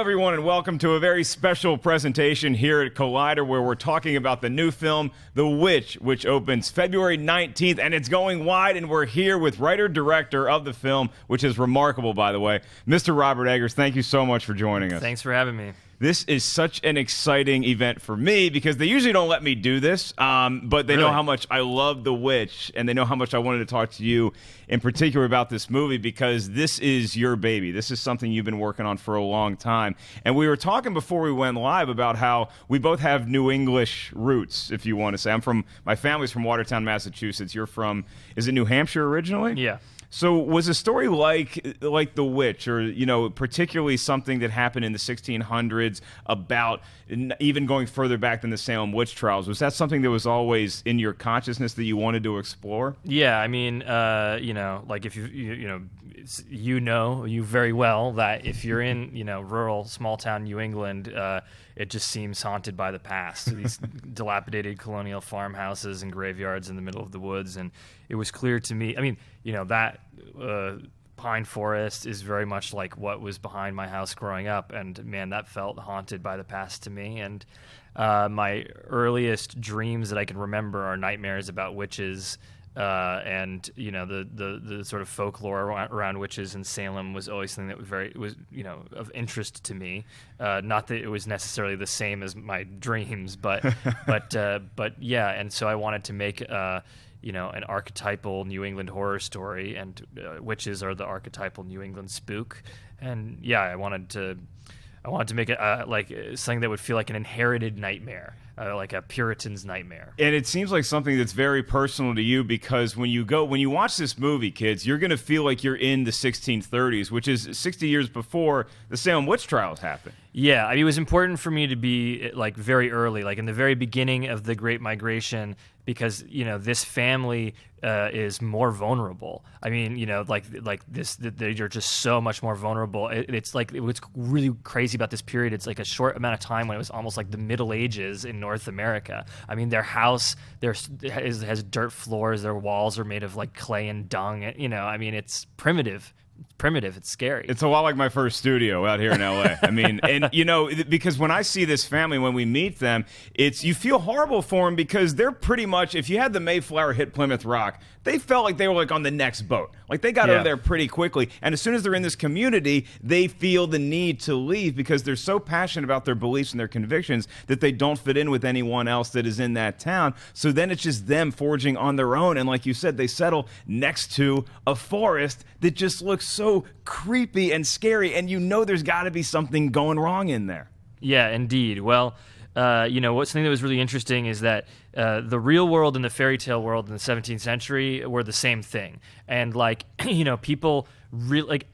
everyone, and welcome to a very special presentation here at Collider, where we're talking about the new film, The Witch, which opens February 19th, and it's going wide, and we're here with writer-director of the film, which is remarkable, by the way, Mr. Robert Eggers. Thank you so much for joining us. Thanks for having me. This is such an exciting event for me because they usually don't let me do this, but they know how much I love The Witch, and they know how much I wanted to talk to you in particular about this movie because this is your baby. This is something you've been working on for a long time. And we were talking before we went live about how we both have New English roots, if you want to say. My family's from Watertown, Massachusetts. You're from, is it New Hampshire originally? Yeah. So was a story like The Witch, or, you know, particularly something that happened in the 1600s about even going further back than the Salem witch trials, was that something that was always in your consciousness that you wanted to explore? Yeah, I mean, you know, like if you know very well that if you're in, rural small town New England, it just seems haunted by the past. These dilapidated colonial farmhouses and graveyards in the middle of the woods. And it was clear to me, I mean, that pine forest is very much like what was behind my house growing up. And man, that felt haunted by the past to me. And my earliest dreams that I can remember are nightmares about witches. And the sort of folklore around witches in Salem was always something that was of interest to me. Not that it was necessarily the same as my dreams, but yeah. And so I wanted to make an archetypal New England horror story, and witches are the archetypal New England spook. And yeah, I wanted to make it like something that would feel like an inherited nightmare. Like a Puritan's nightmare. And it seems like something that's very personal to you because when you watch this movie, kids, you're going to feel like you're in the 1630s, which is 60 years before the Salem witch trials happened. Yeah, I mean, it was important for me to be like very early, like in the very beginning of the Great Migration, because this family is more vulnerable. I mean, like this, you're just so much more vulnerable. It's like what's really crazy about this period. It's like a short amount of time when it was almost like the Middle Ages in North America. I mean, their house has dirt floors. Their walls are made of like clay and dung. I mean, it's primitive. It's scary. It's a lot like my first studio out here in LA. I mean, and because when I see this family, when we meet them, you feel horrible for them because they're pretty much, if you had the Mayflower hit Plymouth Rock, they felt like they were like on the next boat. Like they got over there pretty quickly. And as soon as they're in this community, they feel the need to leave because they're so passionate about their beliefs and their convictions that they don't fit in with anyone else that is in that town. So then it's just them forging on their own. And like you said, they settle next to a forest that just looks so creepy and scary. And there's got to be something going wrong in there. Yeah, indeed. Well, something that was really interesting is that the real world and the fairy tale world in the 17th century were the same thing. And people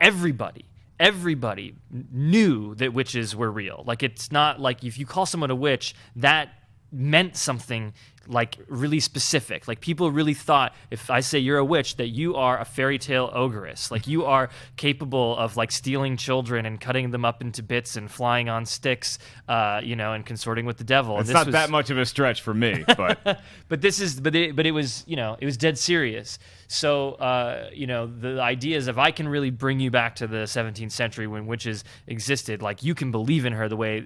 everybody knew that witches were real. Like, it's not like if you call someone a witch, that meant something like really specific. Like, people really thought if I say you're a witch that you are a fairy tale ogress. Like, you are capable of like stealing children and cutting them up into bits and flying on sticks, and consorting with the devil. It's not that much of a stretch for me, but but it was it was dead serious. So the idea is if I can really bring you back to the 17th century when witches existed, like you can believe in her the way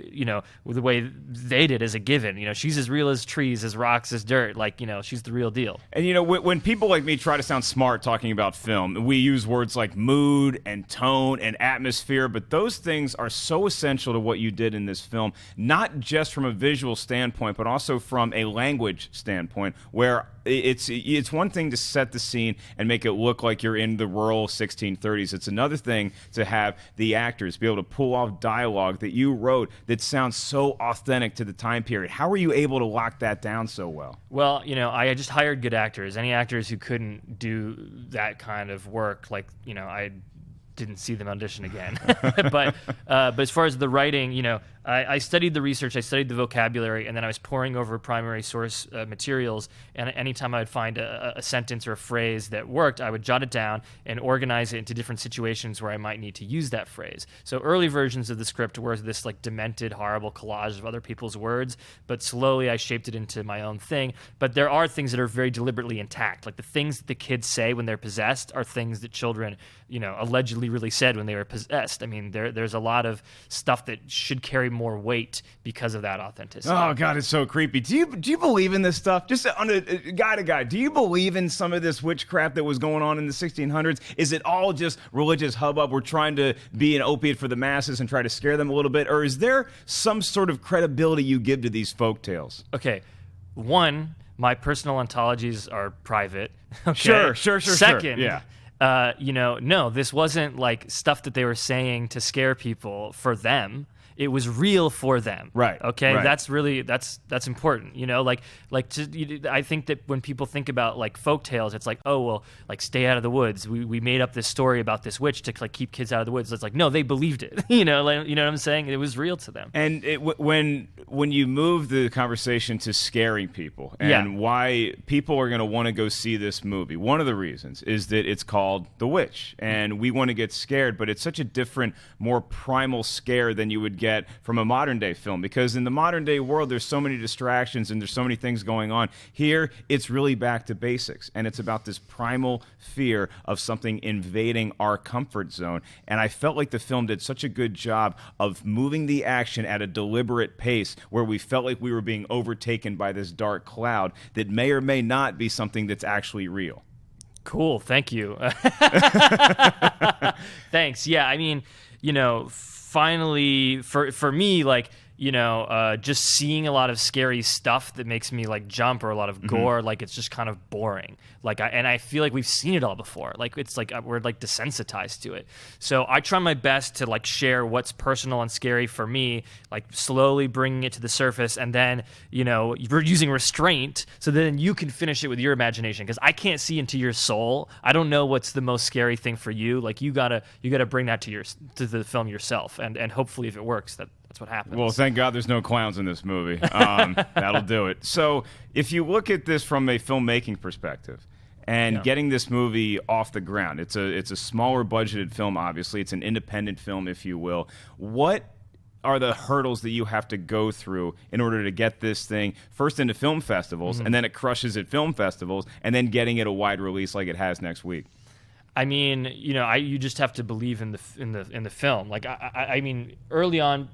they did as a given. She's as real as trees, as rocks, as dirt. Like she's the real deal. And when people like me try to sound smart talking about film, we use words like mood and tone and atmosphere, but those things are so essential to what you did in this film, not just from a visual standpoint, but also from a language standpoint, where it's one thing to set the scene and make it look like you're in the rural 1630s. It's another thing to have the actors be able to pull off dialogue that you wrote that sounds so authentic to the time period. How were you able to lock that down so well? Well, I just hired good actors. Any actors who couldn't do that kind of work, like, I didn't see them audition again. But as far as the writing, I studied the research, I studied the vocabulary, and then I was poring over primary source materials, and anytime I would find a sentence or a phrase that worked, I would jot it down and organize it into different situations where I might need to use that phrase. So early versions of the script were this like demented, horrible collage of other people's words, but slowly I shaped it into my own thing. But there are things that are very deliberately intact. Like the things that the kids say when they're possessed are things that children, allegedly really, really said when they were possessed. I mean, there's a lot of stuff that should carry more weight because of that authenticity. Oh God, it's so creepy. Do you believe in this stuff? Just on a guy to guy, do you believe in some of this witchcraft that was going on in the 1600s? Is it all just religious hubbub? We're trying to be an opiate for the masses and try to scare them a little bit, or is there some sort of credibility you give to these folk tales? Okay, one, my personal ontologies are private. Okay? Sure. Second, Yeah. No, this wasn't like stuff that they were saying to scare people for them. It was real for them. Right. Okay. Right. That's really that's important. I think that when people think about like folk tales, it's like, oh well, like stay out of the woods. We made up this story about this witch to like keep kids out of the woods. It's like, no, they believed it. You know what I'm saying? It was real to them. And when you move the conversation to scaring people and why people are going to want to go see this movie, one of the reasons is that it's called The Witch, and we want to get scared, but it's such a different, more primal scare than you would get from a modern day film, because in the modern day world there's so many distractions and there's so many things going on. Here it's really back to basics, and it's about this primal fear of something invading our comfort zone. And I felt like the film did such a good job of moving the action at a deliberate pace where we felt like we were being overtaken by this dark cloud that may or may not be something that's actually real. Cool, thank you. Thanks. Yeah, I mean, finally, for me, like, just seeing a lot of scary stuff that makes me like jump, or a lot of gore, like it's just kind of boring. Like, I feel like we've seen it all before. Like, it's like we're like desensitized to it. So I try my best to like share what's personal and scary for me, like slowly bringing it to the surface, and then you're using restraint so then you can finish it with your imagination, because I can't see into your soul. I don't know what's the most scary thing for you. Like, you gotta bring that to the film yourself, and hopefully if it works, that's what happens. Well, thank God there's no clowns in this movie. That'll do it. So if you look at this from a filmmaking perspective and getting this movie off the ground, it's a smaller budgeted film, obviously. It's an independent film, if you will. What are the hurdles that you have to go through in order to get this thing first into film festivals, and then it crushes at film festivals, and then getting it a wide release like it has next week? I mean, you just have to believe in the film. Like, I mean, early on,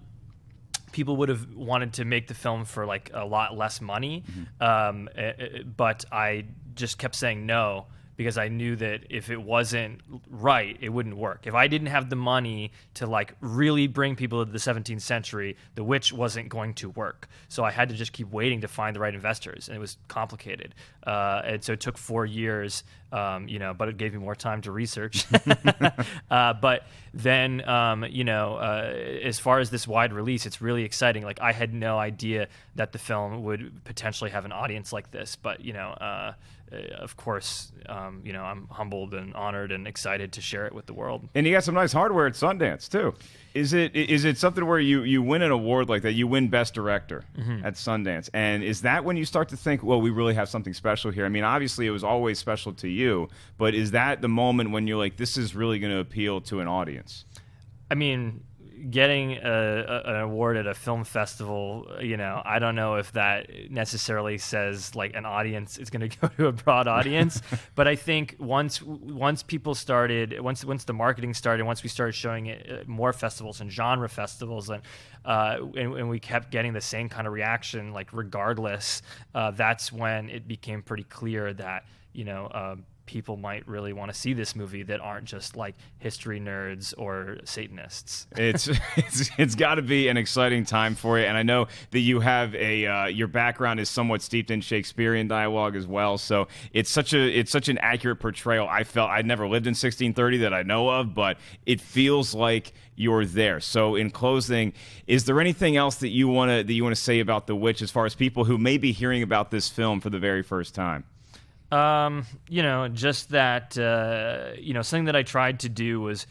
people would have wanted to make the film for like a lot less money, but I just kept saying no, because I knew that if it wasn't right, it wouldn't work. If I didn't have the money to like really bring people to the 17th century, The Witch wasn't going to work. So I had to just keep waiting to find the right investors, and it was complicated. And so it took 4 years, but it gave me more time to research. But then, as far as this wide release, it's really exciting. Like, I had no idea that the film would potentially have an audience like this, but of course, I'm humbled and honored and excited to share it with the world. And you got some nice hardware at Sundance too. Is it something where you win an award like that, you win Best Director at Sundance, and is that when you start to think, well, we really have something special here? I mean, obviously it was always special to you, but is that the moment when you're like, this is really going to appeal to an audience? I mean, getting an award at a film festival, I don't know if that necessarily says like an audience is going to go to a broad audience, but I think once people started, once the marketing started, once we started showing it at more festivals and genre festivals, and we kept getting the same kind of reaction, like regardless, that's when it became pretty clear that people might really want to see this movie that aren't just like history nerds or Satanists. It's got to be an exciting time for you, and I know that you have your background is somewhat steeped in Shakespearean dialogue as well. So it's such an accurate portrayal. I felt I'd never lived in 1630 that I know of, but it feels like you're there. So in closing, is there anything else that you want to say about The Witch as far as people who may be hearing about this film for the very first time? Just that, something that I tried to do was,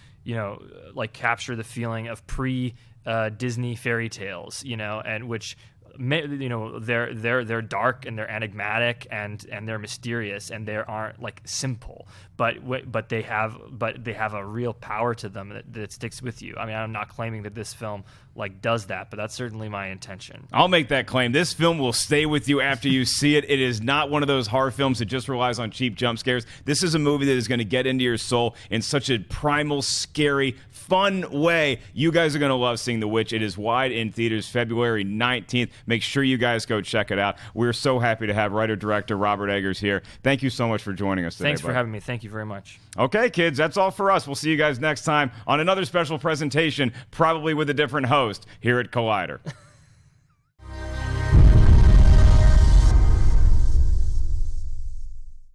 like capture the feeling of pre-Disney fairy tales, and which they're dark and they're enigmatic and they're mysterious and they aren't like simple, but they have a real power to them that sticks with you. I mean, I'm not claiming that this film like does that, but that's certainly my intention. I'll make that claim. This film will stay with you after you see it. It is not one of those horror films that just relies on cheap jump scares. This is a movie that is going to get into your soul in such a primal, scary, fun way. You guys are going to love seeing The Witch. It is wide in theaters February 19th. Make sure you guys go check it out. We're so happy to have writer-director Robert Eggers here. Thank you so much for joining us today. Thanks for having me. Thank you very much. Okay, kids, that's all for us. We'll see you guys next time on another special presentation, probably with a different host here at Collider.